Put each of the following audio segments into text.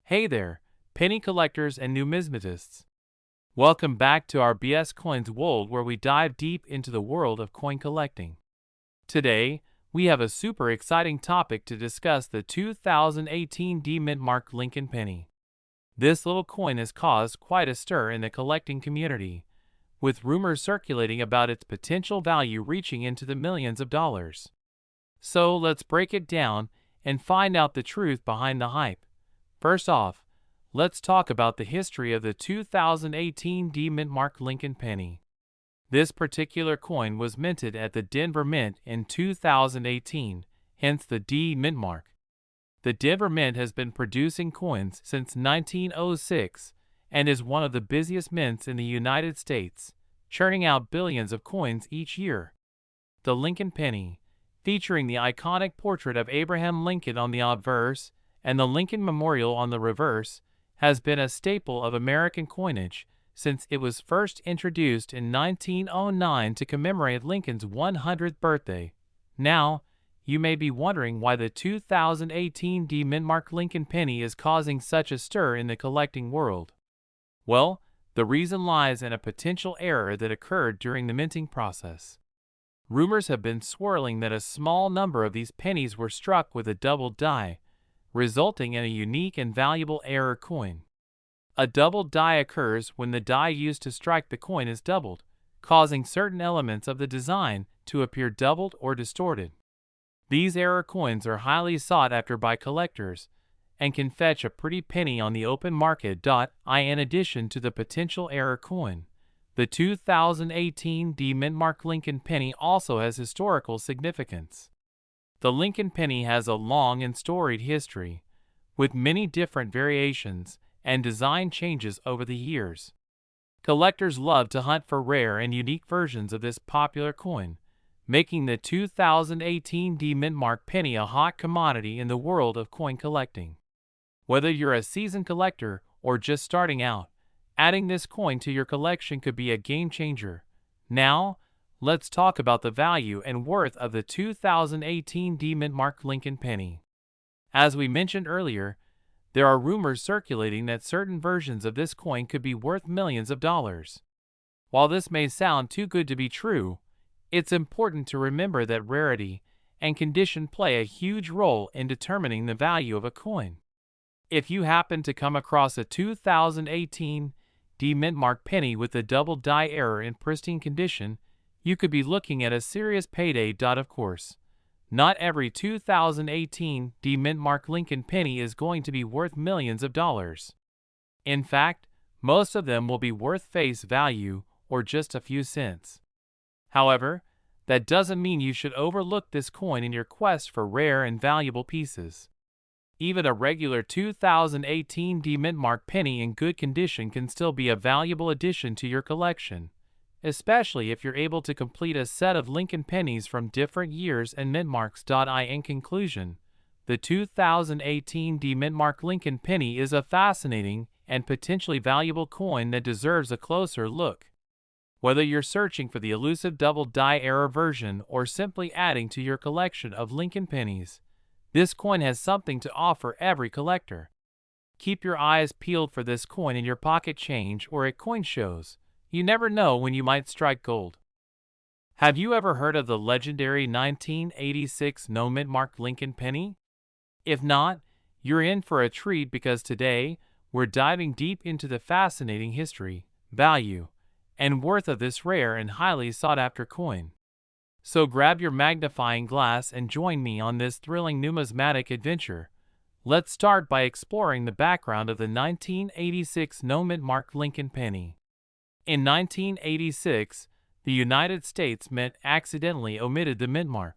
Hey there, penny collectors and numismatists. Welcome back to our BS Coins world where we dive deep into the world of coin collecting. Today, we have a super exciting topic to discuss: the 2018 D Mint Mark Lincoln Penny. This little coin has caused quite a stir in the collecting community, with rumors circulating about its potential value reaching into the millions of dollars. So let's break it down and find out the truth behind the hype. First off, let's talk about the history of the 2018 D Mint Mark Lincoln Penny. This particular coin was minted at the Denver Mint in 2018, hence the D Mint Mark. The Denver Mint has been producing coins since 1906 and is one of the busiest mints in the United States, churning out billions of coins each year. The Lincoln Penny, featuring the iconic portrait of Abraham Lincoln on the obverse and the Lincoln Memorial on the reverse, has been a staple of American coinage since it was first introduced in 1909 to commemorate Lincoln's 100th birthday. Now, you may be wondering why the 2018 D Mint Mark Lincoln Penny is causing such a stir in the collecting world. Well, the reason lies in a potential error that occurred during the minting process. Rumors have been swirling that a small number of these pennies were struck with a double die, resulting in a unique and valuable error coin. A double die occurs when the die used to strike the coin is doubled, causing certain elements of the design to appear doubled or distorted. These error coins are highly sought after by collectors and can fetch a pretty penny on the open market. In addition to the potential error coin, the 2018 D Mint Mark Lincoln Penny also has historical significance. The Lincoln Penny has a long and storied history, with many different variations and design changes over the years. Collectors love to hunt for rare and unique versions of this popular coin, making the 2018 D Mint Mark Penny a hot commodity in the world of coin collecting. Whether you're a seasoned collector or just starting out, adding this coin to your collection could be a game changer. Now, let's talk about the value and worth of the 2018 D Mint Mark Lincoln Penny. As we mentioned earlier, there are rumors circulating that certain versions of this coin could be worth millions of dollars. While this may sound too good to be true, it's important to remember that rarity and condition play a huge role in determining the value of a coin. If you happen to come across a 2018 D Mint Mark Penny with a double die error in pristine condition, you could be looking at a serious payday. Of course, not every 2018 D Mint Mark Lincoln Penny is going to be worth millions of dollars. In fact, most of them will be worth face value or just a few cents. However, that doesn't mean you should overlook this coin in your quest for rare and valuable pieces. Even a regular 2018 D Mint Mark Penny in good condition can still be a valuable addition to your collection, especially if you're able to complete a set of Lincoln pennies from different years and mint marks. In conclusion, the 2018 D Mint Mark Lincoln Penny is a fascinating and potentially valuable coin that deserves a closer look. Whether you're searching for the elusive double die error version or simply adding to your collection of Lincoln pennies, this coin has something to offer every collector. Keep your eyes peeled for this coin in your pocket change or at coin shows. You never know when you might strike gold. Have you ever heard of the legendary 1986 No Mint Mark Lincoln Penny? If not, you're in for a treat, because today we're diving deep into the fascinating history, value, and worth of this rare and highly sought-after coin. So grab your magnifying glass and join me on this thrilling numismatic adventure. Let's start by exploring the background of the 1986 No Mint Mark Lincoln Penny. In 1986, the United States Mint accidentally omitted the mint mark,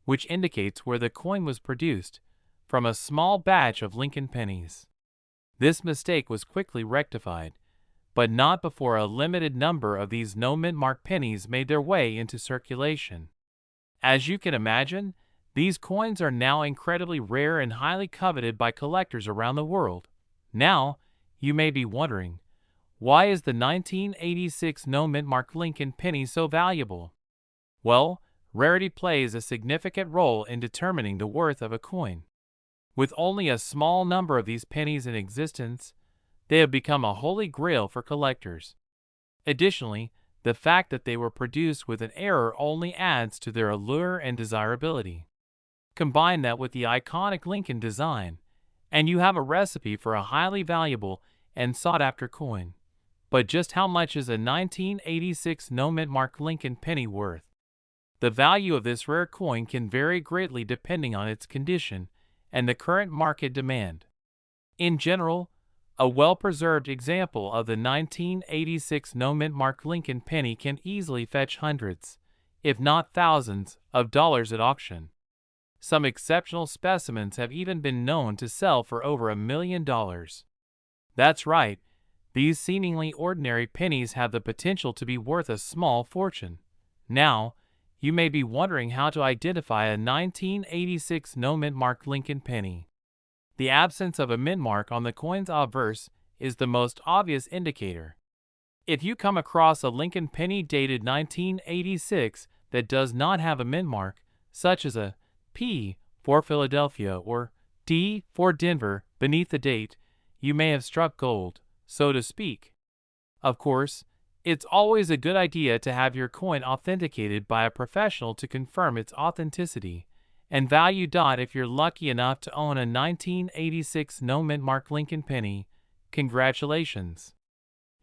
which indicates where the coin was produced, from a small batch of Lincoln pennies. This mistake was quickly rectified, but not before a limited number of these no mint mark pennies made their way into circulation. As you can imagine, these coins are now incredibly rare and highly coveted by collectors around the world. Now, you may be wondering, why is the 1986 No Mint Mark Lincoln Penny so valuable? Well, rarity plays a significant role in determining the worth of a coin. With only a small number of these pennies in existence, they have become a holy grail for collectors. Additionally, the fact that they were produced with an error only adds to their allure and desirability. Combine that with the iconic Lincoln design, and you have a recipe for a highly valuable and sought-after coin. But just how much is a 1986 no-mint mark Lincoln penny worth? The value of this rare coin can vary greatly depending on its condition and the current market demand. In general, a well-preserved example of the 1986 no-mint mark Lincoln penny can easily fetch hundreds, if not thousands, of dollars at auction. Some exceptional specimens have even been known to sell for over $1 million. That's right, these seemingly ordinary pennies have the potential to be worth a small fortune. Now, you may be wondering how to identify a 1986 no-mint mark Lincoln penny. The absence of a mint mark on the coin's obverse is the most obvious indicator. If you come across a Lincoln penny dated 1986 that does not have a mint mark, such as a P for Philadelphia or D for Denver beneath the date, you may have struck gold, so to speak. Of course, it's always a good idea to have your coin authenticated by a professional to confirm its authenticity and value. If you're lucky enough to own a 1986 no-mint mark Lincoln penny, congratulations!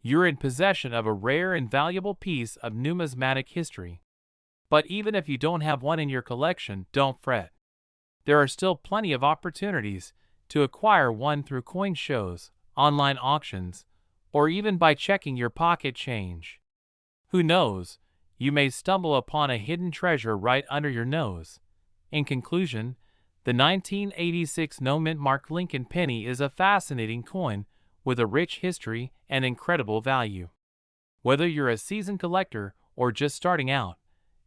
You're in possession of a rare and valuable piece of numismatic history. But even if you don't have one in your collection, don't fret. There are still plenty of opportunities to acquire one through coin shows, online auctions, or even by checking your pocket change. Who knows, you may stumble upon a hidden treasure right under your nose. In conclusion, the 1986 no-mint mark Lincoln penny is a fascinating coin with a rich history and incredible value. Whether you're a seasoned collector or just starting out,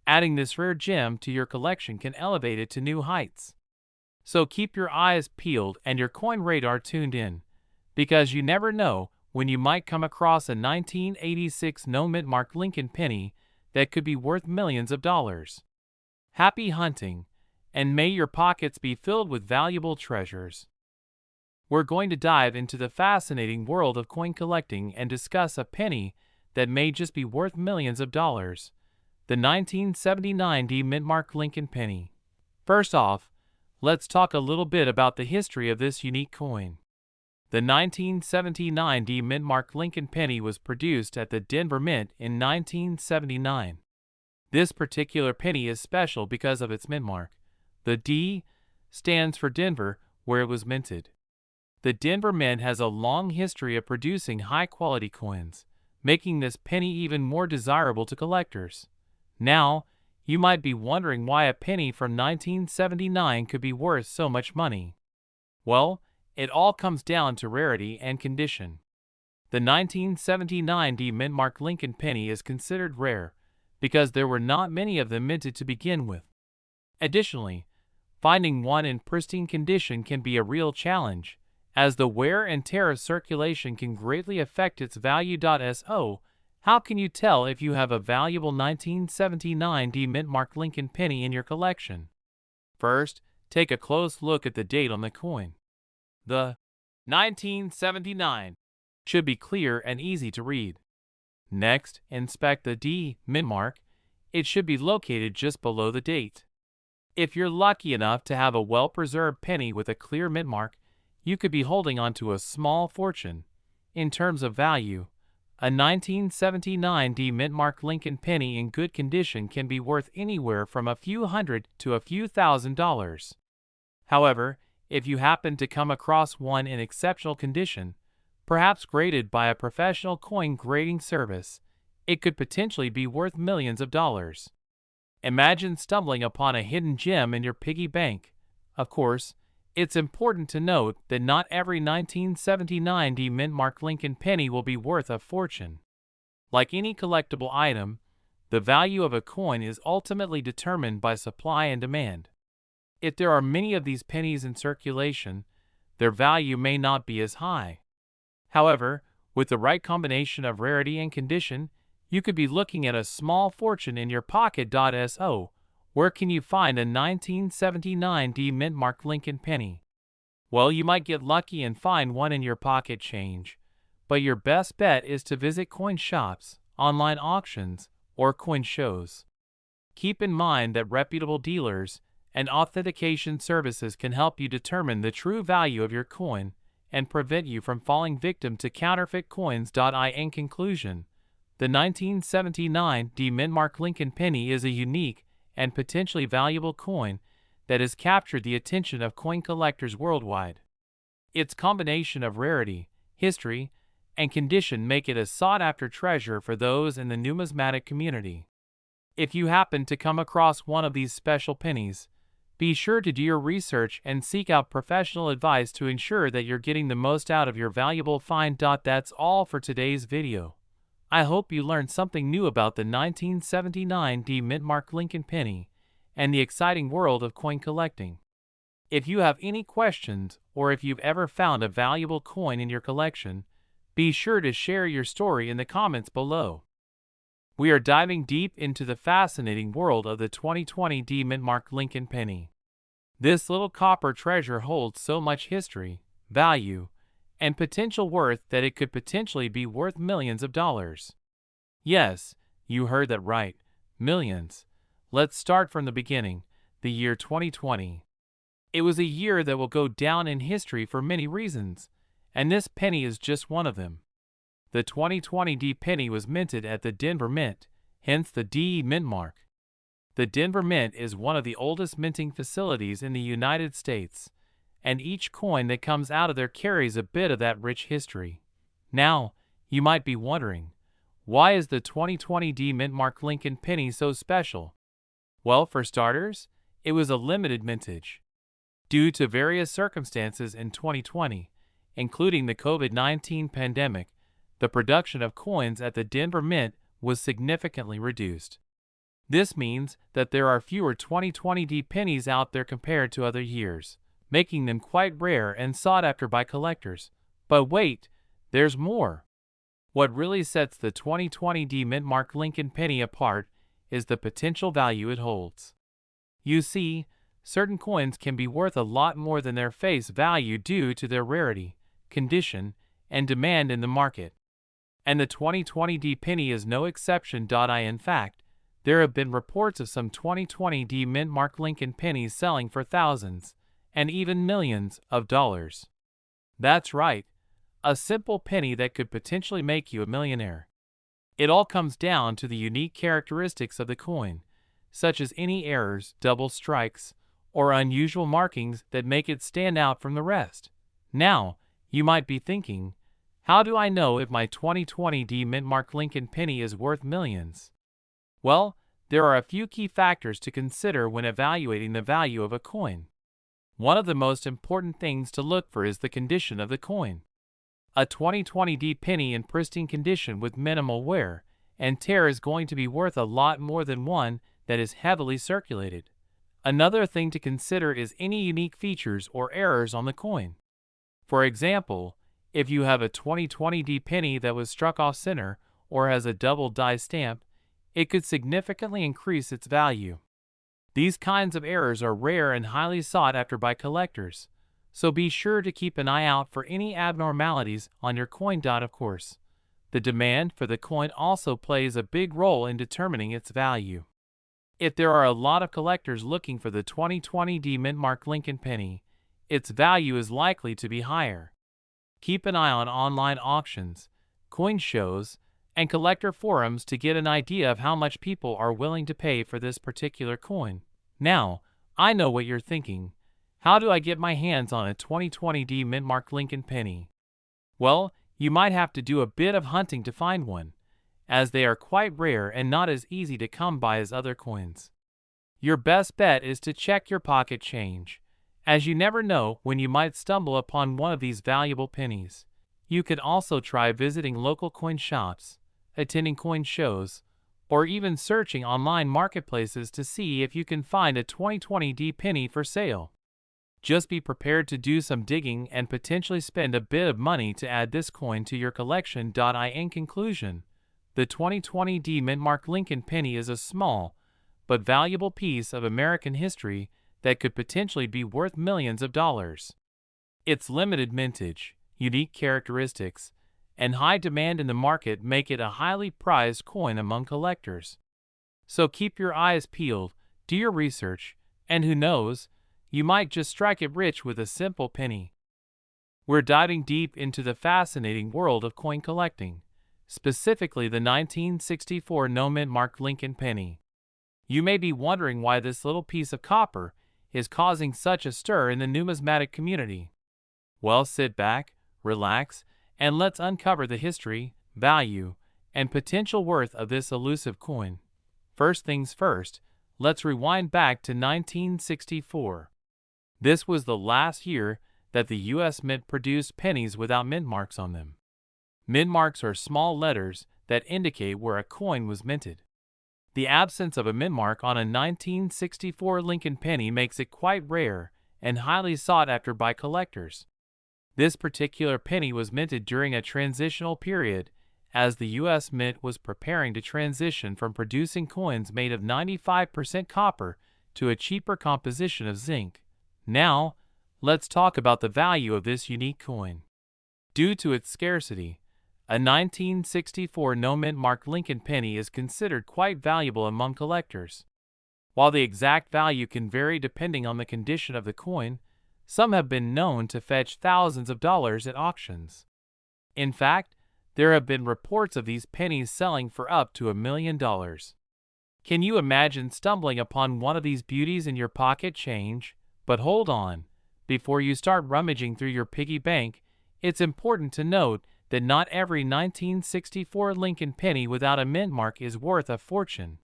adding this rare gem to your collection can elevate it to new heights. So keep your eyes peeled and your coin radar tuned in, because you never know when you might come across a 1986 no-mint mark Lincoln penny that could be worth millions of dollars. Happy hunting, and may your pockets be filled with valuable treasures. We're going to dive into the fascinating world of coin collecting and discuss a penny that may just be worth millions of dollars, the 1979 D mint mark Lincoln penny. First off, let's talk a little bit about the history of this unique coin. The 1979 D mint mark Lincoln penny was produced at the Denver Mint in 1979. This particular penny is special because of its mint mark. The D stands for Denver, where it was minted. The Denver Mint has a long history of producing high-quality coins, making this penny even more desirable to collectors. Now, you might be wondering why a penny from 1979 could be worth so much money. Well, it all comes down to rarity and condition. The 1979 D mint mark Lincoln penny is considered rare because there were not many of them minted to begin with. Additionally, finding one in pristine condition can be a real challenge, as the wear and tear of circulation can greatly affect its value. So, how can you tell if you have a valuable 1979 D mint mark Lincoln penny in your collection? First, take a close look at the date on the coin. The 1979 should be clear and easy to read. Next, inspect the D mint mark. It should be located just below the date. If you're lucky enough to have a well-preserved penny with a clear mint mark, you could be holding on to a small fortune. In terms of value, a 1979 D mint mark Lincoln penny in good condition can be worth anywhere from a few hundred to a few $1,000s. However, if you happen to come across one in exceptional condition, perhaps graded by a professional coin grading service, it could potentially be worth millions of dollars. Imagine stumbling upon a hidden gem in your piggy bank. Of course, it's important to note that not every 1979 D mint mark Lincoln penny will be worth a fortune. Like any collectible item, the value of a coin is ultimately determined by supply and demand. If there are many of these pennies in circulation, their value may not be as high. However, with the right combination of rarity and condition, you could be looking at a small fortune in your pocket. So, where can you find a 1979 D mint mark Lincoln penny? Well, you might get lucky and find one in your pocket change, but your best bet is to visit coin shops, online auctions, or coin shows. Keep in mind that reputable dealers and authentication services can help you determine the true value of your coin and prevent you from falling victim to counterfeit coins. In conclusion, the 1979 D Mintmark Lincoln penny is a unique and potentially valuable coin that has captured the attention of coin collectors worldwide. Its combination of rarity, history, and condition make it a sought-after treasure for those in the numismatic community. If you happen to come across one of these special pennies, be sure to do your research and seek out professional advice to ensure that you're getting the most out of your valuable find. That's all for today's video. I hope you learned something new about the 1979 D Mintmark Lincoln penny and the exciting world of coin collecting. If you have any questions or if you've ever found a valuable coin in your collection, be sure to share your story in the comments below. We are diving deep into the fascinating world of the 2020 D Mintmark Lincoln penny. This little copper treasure holds so much history, value, and potential worth that it could potentially be worth millions of dollars. Yes, you heard that right, millions. Let's start from the beginning, the year 2020. It was a year that will go down in history for many reasons, and this penny is just one of them. The 2020 D penny was minted at the Denver Mint, hence the D Mintmark. The Denver Mint is one of the oldest minting facilities in the United States, and each coin that comes out of there carries a bit of that rich history. Now, you might be wondering, why is the 2020 D Mintmark Lincoln penny so special? Well, for starters, it was a limited mintage. Due to various circumstances in 2020, including the COVID-19 pandemic, the production of coins at the Denver Mint was significantly reduced. This means that there are fewer 2020 D pennies out there compared to other years, making them quite rare and sought after by collectors. But wait, there's more. What really sets the 2020 D Mintmark Lincoln penny apart is the potential value it holds. You see, certain coins can be worth a lot more than their face value due to their rarity, condition, and demand in the market. And the 2020 D penny is no exception. In fact, there have been reports of some 2020 D Mintmark Lincoln pennies selling for thousands, and even millions of dollars. That's right, a simple penny that could potentially make you a millionaire. It all comes down to the unique characteristics of the coin, such as any errors, double strikes, or unusual markings that make it stand out from the rest. Now, you might be thinking, how do I know if my 2020 D Mintmark Lincoln penny is worth millions? Well, there are a few key factors to consider when evaluating the value of a coin. One of the most important things to look for is the condition of the coin. A 2020 D penny in pristine condition with minimal wear and tear is going to be worth a lot more than one that is heavily circulated. Another thing to consider is any unique features or errors on the coin. For example, if you have a 2020 D penny that was struck off center or has a double die stamp, it could significantly increase its value. These kinds of errors are rare and highly sought after by collectors, so be sure to keep an eye out for any abnormalities on your coin. Of course, the demand for the coin also plays a big role in determining its value. If there are a lot of collectors looking for the 2020 D Mintmark Lincoln penny, its value is likely to be higher. Keep an eye on online auctions, coin shows, and collector forums to get an idea of how much people are willing to pay for this particular coin. Now, I know what you're thinking. How do I get my hands on a 2020 D Mintmark Lincoln penny? Well, you might have to do a bit of hunting to find one, as they are quite rare and not as easy to come by as other coins. Your best bet is to check your pocket change, as you never know when you might stumble upon one of these valuable pennies. You could also try visiting local coin shops, attending coin shows, or even searching online marketplaces to see if you can find a 2020 D penny for sale. Just be prepared to do some digging and potentially spend a bit of money to add this coin to your collection. In conclusion, the 2020 D Mintmark Lincoln penny is a small but valuable piece of American history that could potentially be worth millions of dollars. Its limited mintage, unique characteristics, and high demand in the market make it a highly prized coin among collectors. So keep your eyes peeled, do your research, and who knows, you might just strike it rich with a simple penny. We're diving deep into the fascinating world of coin collecting, specifically the 1964 no-mint marked Lincoln penny. You may be wondering why this little piece of copper is causing such a stir in the numismatic community. Well, sit back, relax, and let's uncover the history, value, and potential worth of this elusive coin. First things first, let's rewind back to 1964. This was the last year that the U.S. Mint produced pennies without mint marks on them. Mint marks are small letters that indicate where a coin was minted. The absence of a mint mark on a 1964 Lincoln penny makes it quite rare and highly sought after by collectors. This particular penny was minted during a transitional period, as the U.S. Mint was preparing to transition from producing coins made of 95% copper to a cheaper composition of zinc. Now, let's talk about the value of this unique coin. Due to its scarcity, a 1964 no-mint marked Lincoln penny is considered quite valuable among collectors. While the exact value can vary depending on the condition of the coin, some have been known to fetch thousands of dollars at auctions. In fact, there have been reports of these pennies selling for up to $1 million. Can you imagine stumbling upon one of these beauties in your pocket change? But hold on, before you start rummaging through your piggy bank, it's important to note that not every 1964 Lincoln penny without a mint mark is worth a fortune.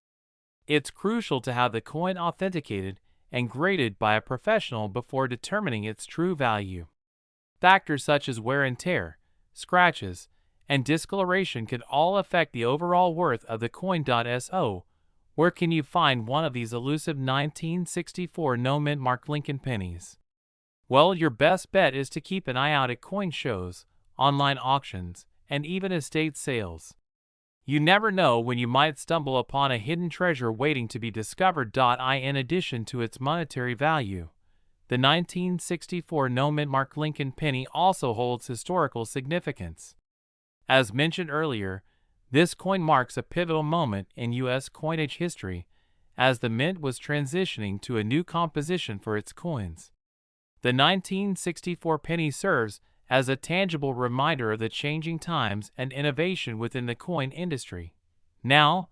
It's crucial to have the coin authenticated and graded by a professional before determining its true value. Factors such as wear and tear, scratches, and discoloration can all affect the overall worth of the coin. So, where can you find one of these elusive 1964 no-mint marked Lincoln pennies? Well, your best bet is to keep an eye out at coin shows, online auctions, and even estate sales. You never know when you might stumble upon a hidden treasure waiting to be discovered. In addition to its monetary value, the 1964 no-mint marked Lincoln penny also holds historical significance. As mentioned earlier, this coin marks a pivotal moment in U.S. coinage history, as the mint was transitioning to a new composition for its coins. The 1964 penny serves as a tangible reminder of the changing times and innovation within the coin industry. Now,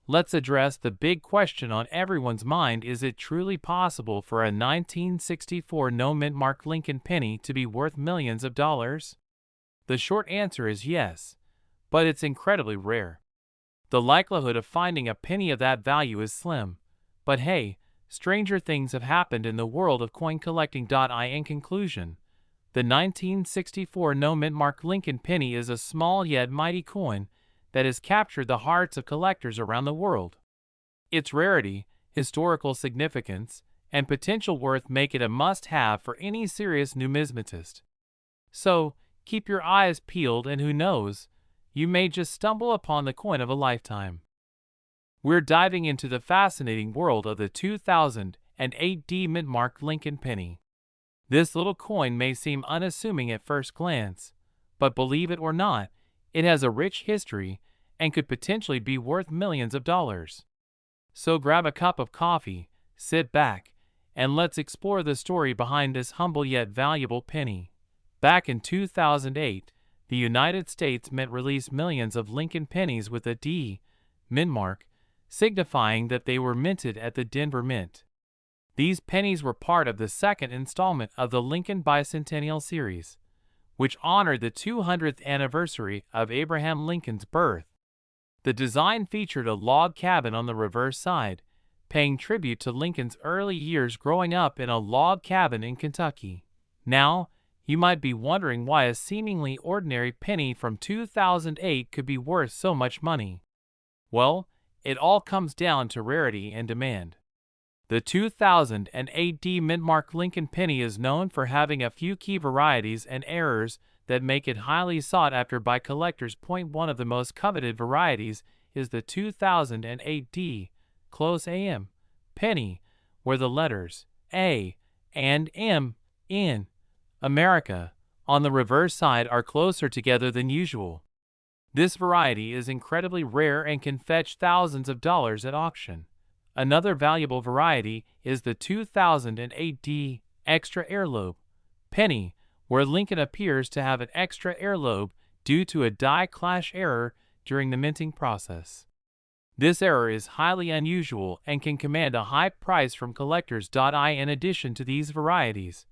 let's address the big question on everyone's mind: is it truly possible for a 1964 no-mint marked Lincoln penny to be worth millions of dollars? The short answer is yes, but it's incredibly rare. The likelihood of finding a penny of that value is slim, but hey, stranger things have happened in the world of coin collecting. In conclusion, the 1964 no-mint marked Lincoln penny is a small yet mighty coin that has captured the hearts of collectors around the world. Its rarity, historical significance, and potential worth make it a must-have for any serious numismatist. So, keep your eyes peeled, and who knows, you may just stumble upon the coin of a lifetime. We're diving into the fascinating world of the 2008 mint marked Lincoln penny. This little coin may seem unassuming at first glance, but believe it or not, it has a rich history and could potentially be worth millions of dollars. So grab a cup of coffee, sit back, and let's explore the story behind this humble yet valuable penny. Back in 2008, the United States Mint released millions of Lincoln pennies with a D mint mark, signifying that they were minted at the Denver Mint. These pennies were part of the second installment of the Lincoln Bicentennial Series, which honored the 200th anniversary of Abraham Lincoln's birth. The design featured a log cabin on the reverse side, paying tribute to Lincoln's early years growing up in a log cabin in Kentucky. Now, you might be wondering why a seemingly ordinary penny from 2008 could be worth so much money. Well, it all comes down to rarity and demand. The 2008 mint marked Lincoln penny is known for having a few key varieties and errors that make it highly sought after by collectors. One of the most coveted varieties is the 2008 D close AM penny, where the letters A and M in America, on the reverse side are closer together than usual. This variety is incredibly rare and can fetch thousands of dollars at auction. Another valuable variety is the 2008D extra airlobe penny, where Lincoln appears to have an extra airlobe due to a die clash error during the minting process. This error is highly unusual and can command a high price from collectors. In addition to these varieties,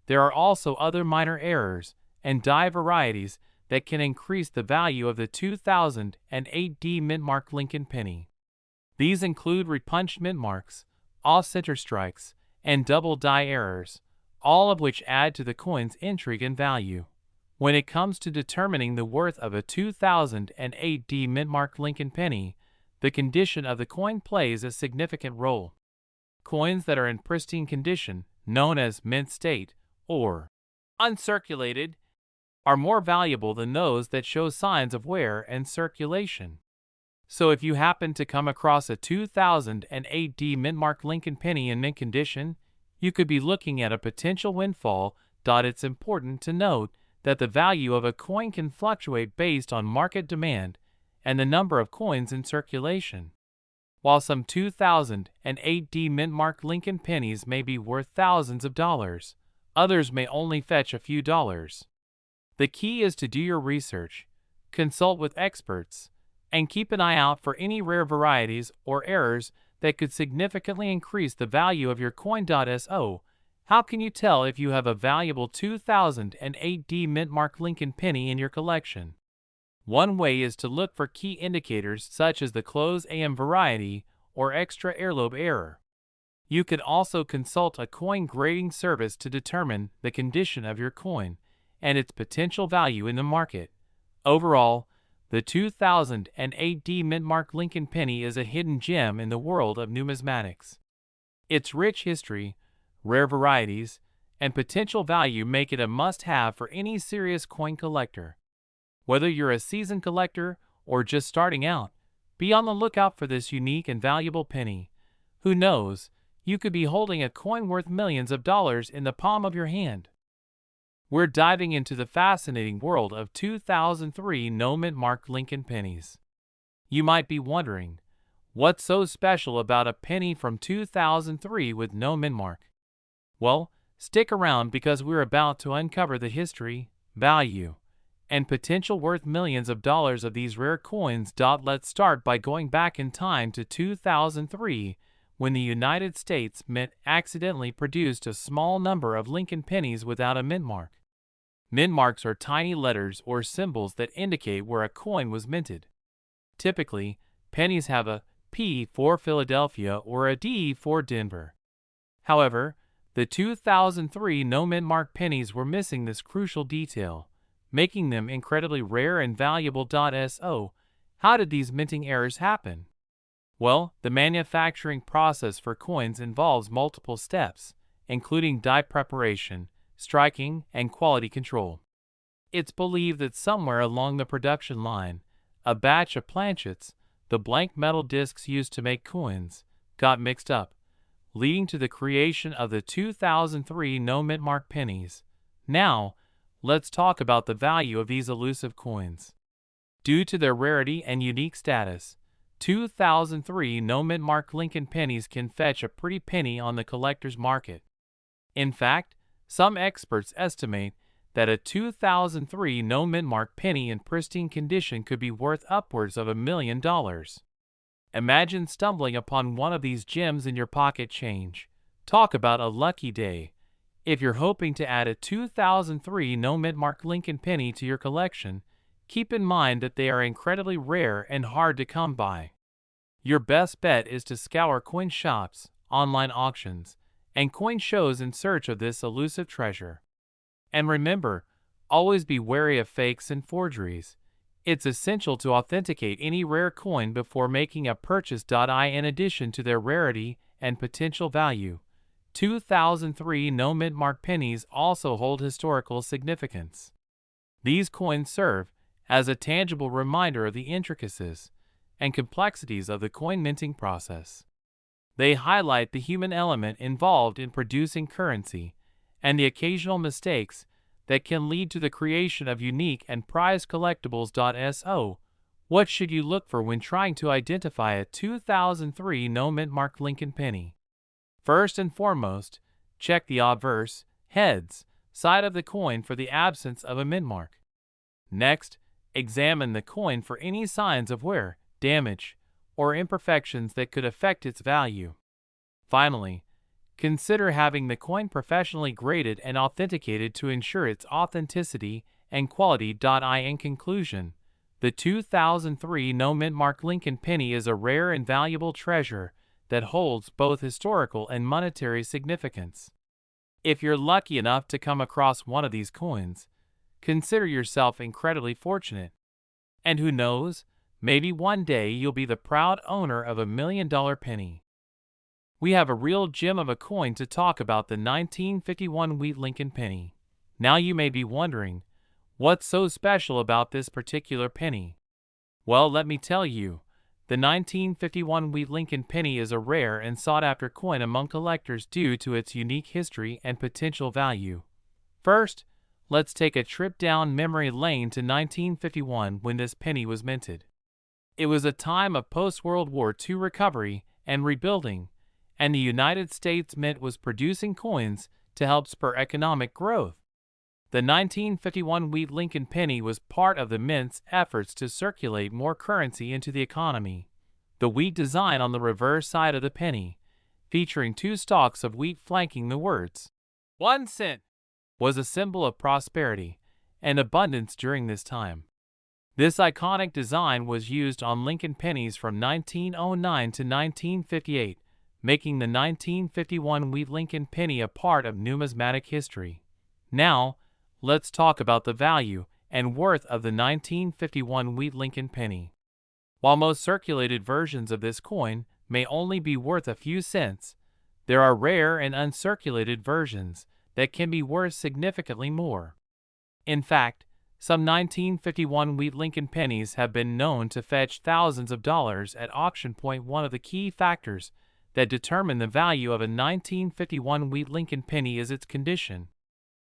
there are also other minor errors and die varieties that can increase the value of the 2008D mintmark Lincoln penny. These include repunched mintmarks, off-center strikes, and double die errors, all of which add to the coin's intrigue and value. When it comes to determining the worth of a 2008D mintmark Lincoln penny, the condition of the coin plays a significant role. Coins that are in pristine condition, known as mint state or uncirculated, are more valuable than those that show signs of wear and circulation. So if you happen to come across a 2008D mintmark Lincoln penny in mint condition, you could be looking at a potential windfall. It's important to note that the value of a coin can fluctuate based on market demand and the number of coins in circulation. While some 2008D mintmark Lincoln pennies may be worth thousands of dollars, others may only fetch a few dollars. The key is to do your research, consult with experts, and keep an eye out for any rare varieties or errors that could significantly increase the value of your coin. So, how can you tell if you have a valuable 2008D mintmark Lincoln penny in your collection? One way is to look for key indicators such as the close AM variety or extra airlobe error. You can also consult a coin grading service to determine the condition of your coin and its potential value in the market. Overall, the 2008D mintmark Lincoln penny is a hidden gem in the world of numismatics. Its rich history, rare varieties, and potential value make it a must-have for any serious coin collector. Whether you're a seasoned collector or just starting out, be on the lookout for this unique and valuable penny. Who knows, you could be holding a coin worth millions of dollars in the palm of your hand. We're diving into the fascinating world of 2003 no mintmark Lincoln pennies. You might be wondering, what's so special about a penny from 2003 with no mintmark? Well, stick around because we're about to uncover the history, value, and potential worth millions of dollars of these rare coins. Let's start by going back in time to 2003, when the United States Mint accidentally produced a small number of Lincoln pennies without a mintmark. Mintmarks are tiny letters or symbols that indicate where a coin was minted. Typically, pennies have a P for Philadelphia or a D for Denver. However, the 2003 no mintmark pennies were missing this crucial detail, making them incredibly rare and valuable. So, how did these minting errors happen? Well, the manufacturing process for coins involves multiple steps, including die preparation, striking, and quality control. It's believed that somewhere along the production line, a batch of planchets, the blank metal discs used to make coins, got mixed up, leading to the creation of the 2003 no mintmark pennies. Now, let's talk about the value of these elusive coins. Due to their rarity and unique status, 2003 no mintmark Lincoln pennies can fetch a pretty penny on the collector's market. In fact, some experts estimate that a 2003 no mintmark penny in pristine condition could be worth upwards of $1 million. Imagine stumbling upon one of these gems in your pocket change. Talk about a lucky day. If you're hoping to add a 2003 no mintmark Lincoln penny to your collection, keep in mind that they are incredibly rare and hard to come by. Your best bet is to scour coin shops, online auctions, and coin shows in search of this elusive treasure. And remember, always be wary of fakes and forgeries. It's essential to authenticate any rare coin before making a purchase. In addition to their rarity and potential value, 2003 no mintmark pennies also hold historical significance. These coins serve as a tangible reminder of the intricacies and complexities of the coin minting process. They highlight the human element involved in producing currency and the occasional mistakes that can lead to the creation of unique and prized collectibles. So, what should you look for when trying to identify a 2003 no mint mark Lincoln penny? First and foremost, check the obverse, heads, side of the coin for the absence of a mint mark. Next, examine the coin for any signs of wear, damage, or imperfections that could affect its value. Finally, consider having the coin professionally graded and authenticated to ensure its authenticity and quality. In conclusion, the 2003 no mint mark Lincoln penny is a rare and valuable treasure that holds both historical and monetary significance. If you're lucky enough to come across one of these coins, consider yourself incredibly fortunate. And who knows, maybe one day you'll be the proud owner of $1 million penny. We have a real gem of a coin to talk about, the 1951 wheat Lincoln penny. Now you may be wondering, what's so special about this particular penny? Well, let me tell you. The 1951 wheat Lincoln penny is a rare and sought-after coin among collectors due to its unique history and potential value. First, let's take a trip down memory lane to 1951 when this penny was minted. It was a time of post-World War II recovery and rebuilding, and the United States Mint was producing coins to help spur economic growth. The 1951 wheat Lincoln penny was part of the Mint's efforts to circulate more currency into the economy. The wheat design on the reverse side of the penny, featuring 2 stalks of wheat flanking the words 1 cent, was a symbol of prosperity and abundance during this time. This iconic design was used on Lincoln pennies from 1909 to 1958, making the 1951 wheat Lincoln penny a part of numismatic history. Now, let's talk about the value and worth of the 1951 wheat Lincoln penny. While most circulated versions of this coin may only be worth a few cents, there are rare and uncirculated versions that can be worth significantly more. In fact, some 1951 wheat Lincoln pennies have been known to fetch thousands of dollars at auction. One of the key factors that determine the value of a 1951 wheat Lincoln penny is its condition.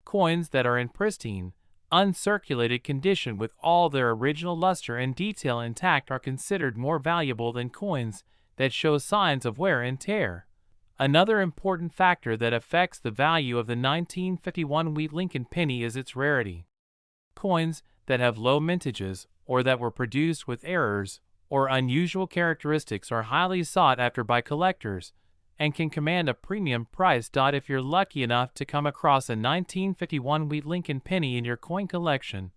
Coins that are in pristine, uncirculated condition with all their original luster and detail intact are considered more valuable than coins that show signs of wear and tear. Another important factor that affects the value of the 1951 wheat Lincoln penny is its rarity. Coins that have low mintages or that were produced with errors or unusual characteristics are highly sought after by collectors and can command a premium price. If you're lucky enough to come across a 1951 wheat Lincoln penny in your coin collection,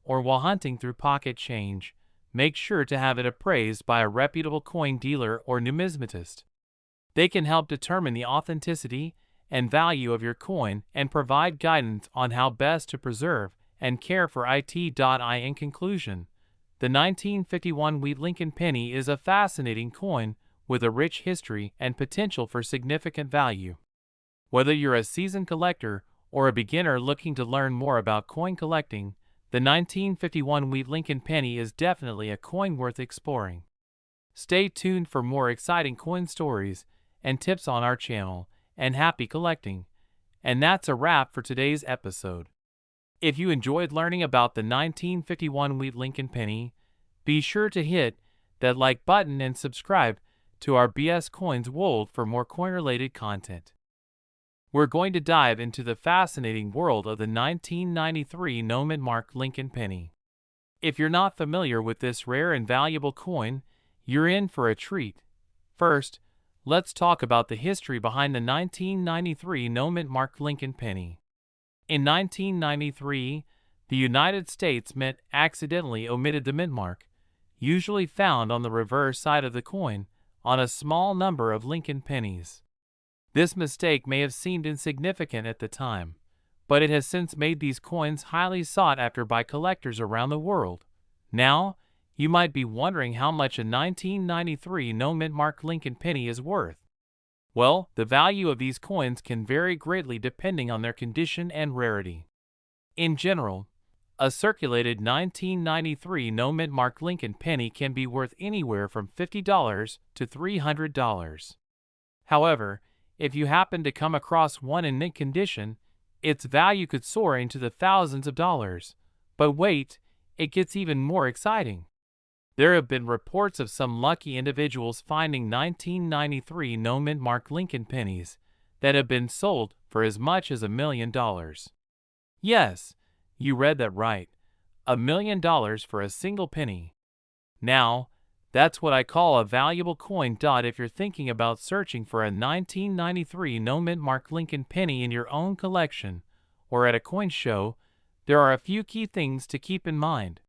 or while hunting through pocket change, make sure to have it appraised by a reputable coin dealer or numismatist. They can help determine the authenticity and value of your coin and provide guidance on how best to preserve and care for it. In conclusion, the 1951 wheat Lincoln penny is a fascinating coin with a rich history and potential for significant value. Whether you're a seasoned collector or a beginner looking to learn more about coin collecting, the 1951 wheat Lincoln penny is definitely a coin worth exploring. Stay tuned for more exciting coin stories and tips on our channel, and happy collecting. And that's a wrap for today's episode. If you enjoyed learning about the 1951 wheat Lincoln penny, be sure to hit that like button and subscribe to our BS Coins World for more coin-related content. We're going to dive into the fascinating world of the 1993 no mint mark Lincoln penny. If you're not familiar with this rare and valuable coin, you're in for a treat. First, let's talk about the history behind the 1993 no mint mark Lincoln penny. In 1993, the United States Mint accidentally omitted the mint mark, usually found on the reverse side of the coin, on a small number of Lincoln pennies. This mistake may have seemed insignificant at the time, but it has since made these coins highly sought after by collectors around the world. Now, you might be wondering how much a 1993 no mint mark Lincoln penny is worth. Well, the value of these coins can vary greatly depending on their condition and rarity. In general, a circulated 1993 no mint mark Lincoln penny can be worth anywhere from $50 to $300. However, if you happen to come across one in mint condition, its value could soar into the thousands of dollars. But wait, it gets even more exciting. There have been reports of some lucky individuals finding 1993 no-mint mark Lincoln pennies that have been sold for as much as $1 million. Yes, you read that right. $1 million for a single penny. Now, that's what I call a valuable coin. If you're thinking about searching for a 1993 no-mint mark Lincoln penny in your own collection or at a coin show, there are a few key things to keep in mind.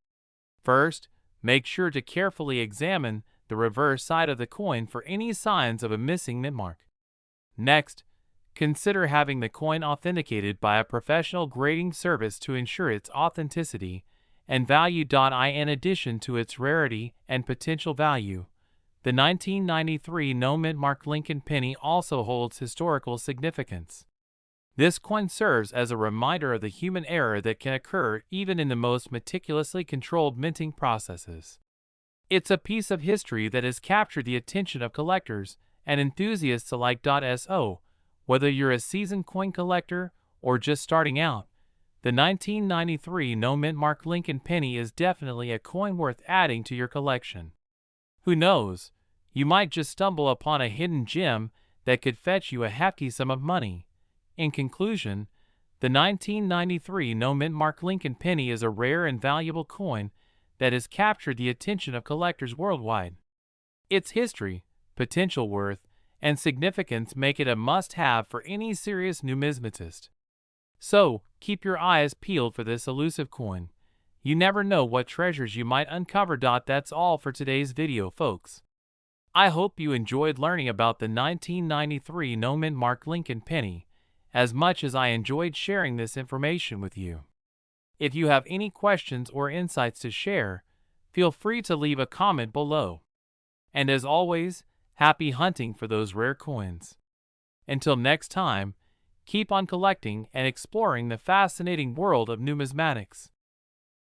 First, make sure to carefully examine the reverse side of the coin for any signs of a missing mint mark. Next, consider having the coin authenticated by a professional grading service to ensure its authenticity and value. In addition to its rarity and potential value, the 1993 no-mint mark Lincoln penny also holds historical significance. This coin serves as a reminder of the human error that can occur even in the most meticulously controlled minting processes. It's a piece of history that has captured the attention of collectors and enthusiasts alike. So, whether you're a seasoned coin collector or just starting out, the 1993 no-mint mark Lincoln penny is definitely a coin worth adding to your collection. Who knows, you might just stumble upon a hidden gem that could fetch you a hefty sum of money. In conclusion, the 1993 no-mint mark Lincoln penny is a rare and valuable coin that has captured the attention of collectors worldwide. Its history, potential worth, and significance make it a must-have for any serious numismatist. So, keep your eyes peeled for this elusive coin. You never know what treasures you might uncover. That's all for today's video, folks. I hope you enjoyed learning about the 1993 no-mint mark Lincoln penny as much as I enjoyed sharing this information with you. If you have any questions or insights to share, feel free to leave a comment below. And as always, happy hunting for those rare coins. Until next time, keep on collecting and exploring the fascinating world of numismatics.